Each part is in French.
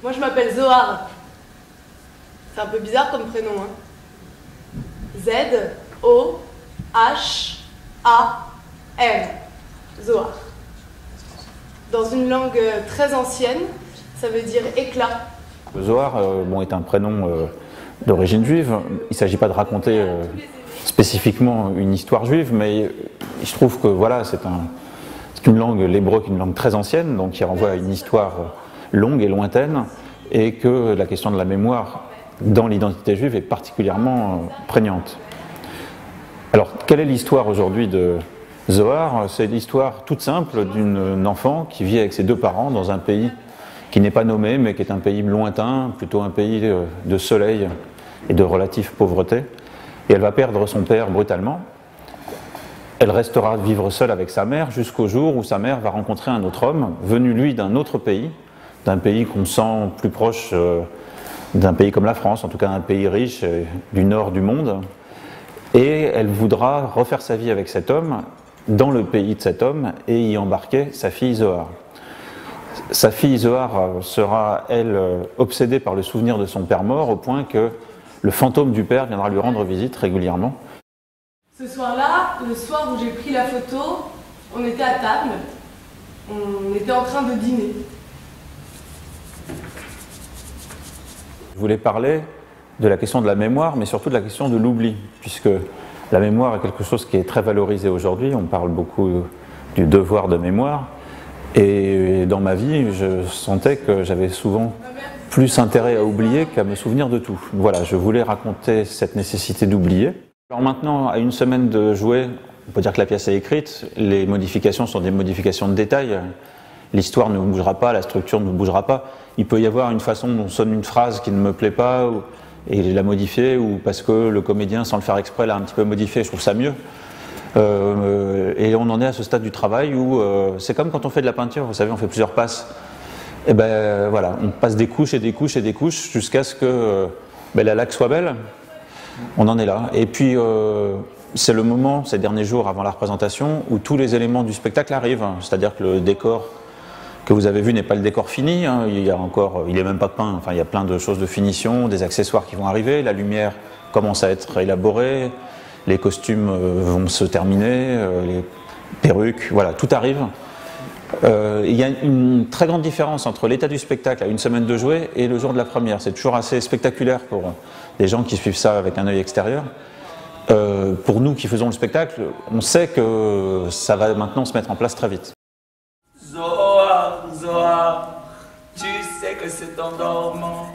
Moi je m'appelle Zohar. C'est un peu bizarre comme prénom, hein. Z-O-H-A-R. Zohar. Dans une langue très ancienne, ça veut dire éclat. Zohar est un prénom d'origine juive. Il ne s'agit pas de raconter spécifiquement une histoire juive, mais je trouve que voilà, c'est une langue, l'hébreu, qui est une langue très ancienne, donc qui renvoie à une histoire longue et lointaine, et que la question de la mémoire dans l'identité juive est particulièrement prégnante. Alors, quelle est l'histoire aujourd'hui de Zohar? C'est l'histoire toute simple d'une enfant qui vit avec ses deux parents dans un pays qui n'est pas nommé, mais qui est un pays lointain, plutôt un pays de soleil et de relative pauvreté. Et elle va perdre son père brutalement. Elle restera vivre seule avec sa mère jusqu'au jour où sa mère va rencontrer un autre homme, venu lui d'un autre pays, d'un pays qu'on sent plus proche d'un pays comme la France, en tout cas un pays riche du nord du monde. Et elle voudra refaire sa vie avec cet homme, dans le pays de cet homme, et y embarquer sa fille Zohar. Sa fille Zohar sera, elle, obsédée par le souvenir de son père mort, au point que le fantôme du père viendra lui rendre visite régulièrement. Ce soir-là, le soir où j'ai pris la photo, on était à table, on était en train de dîner. Je voulais parler de la question de la mémoire, mais surtout de la question de l'oubli, puisque la mémoire est quelque chose qui est très valorisé aujourd'hui. On parle beaucoup du devoir de mémoire, et dans ma vie, je sentais que j'avais souvent plus intérêt à oublier qu'à me souvenir de tout. Voilà, je voulais raconter cette nécessité d'oublier. Alors maintenant, à une semaine de jouer, on peut dire que la pièce est écrite, les modifications sont des modifications de détail. L'histoire ne bougera pas, la structure ne bougera pas. Il peut y avoir une façon dont sonne une phrase qui ne me plaît pas, et la modifier, ou parce que le comédien, sans le faire exprès, l'a un petit peu modifié, je trouve ça mieux. Et on en est à ce stade du travail où c'est comme quand on fait de la peinture, vous savez, on fait plusieurs passes. Et ben voilà, on passe des couches et des couches et des couches jusqu'à ce que la laque soit belle. On en est là. Et puis c'est le moment, ces derniers jours avant la représentation, où tous les éléments du spectacle arrivent. C'est-à-dire que le décor que vous avez vu n'est pas le décor fini, hein. Il est même pas peint. Enfin, il y a plein de choses de finition, des accessoires qui vont arriver, la lumière commence à être élaborée, les costumes vont se terminer, les perruques, voilà, tout arrive. Il y a une très grande différence entre l'état du spectacle à une semaine de jouer et le jour de la première. C'est toujours assez spectaculaire pour les gens qui suivent ça avec un œil extérieur. Pour nous qui faisons le spectacle, on sait que ça va maintenant se mettre en place très vite. Zohar, Zohar, tu sais que c'est en dormant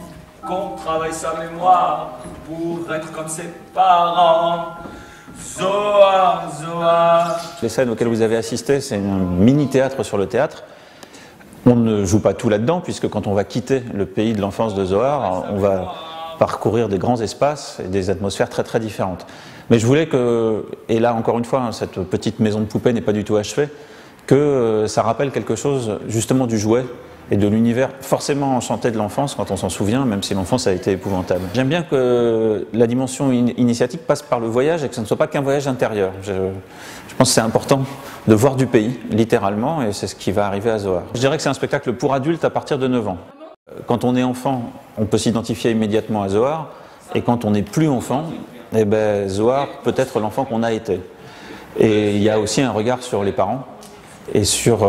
qu'on travaille sa mémoire pour être comme ses parents. Zohar, Zohar. Les scènes auxquelles vous avez assisté, c'est un mini-théâtre sur le théâtre. On ne joue pas tout là-dedans, puisque quand on va quitter le pays de l'enfance de Zohar, on va parcourir des grands espaces et des atmosphères très très différentes. Mais je voulais que, et là encore une fois, cette petite maison de poupée n'est pas du tout achevée, que ça rappelle quelque chose justement du jouet et de l'univers forcément enchanté de l'enfance quand on s'en souvient, même si l'enfance a été épouvantable. J'aime bien que la dimension initiatique passe par le voyage et que ce ne soit pas qu'un voyage intérieur. Je pense que c'est important de voir du pays, littéralement, et c'est ce qui va arriver à Zohar. Je dirais que c'est un spectacle pour adultes à partir de 9 ans. Quand on est enfant, on peut s'identifier immédiatement à Zohar, et quand on n'est plus enfant, eh ben, Zohar peut être l'enfant qu'on a été. Et il y a aussi un regard sur les parents, et sur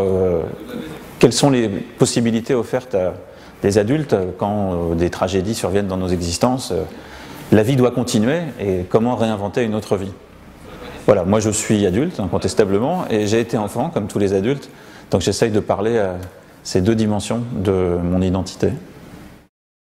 quelles sont les possibilités offertes à des adultes quand des tragédies surviennent dans nos existences. La vie doit continuer, et comment réinventer une autre vie. Voilà, moi je suis adulte, incontestablement, et j'ai été enfant, comme tous les adultes, donc j'essaye de parler à ces deux dimensions de mon identité.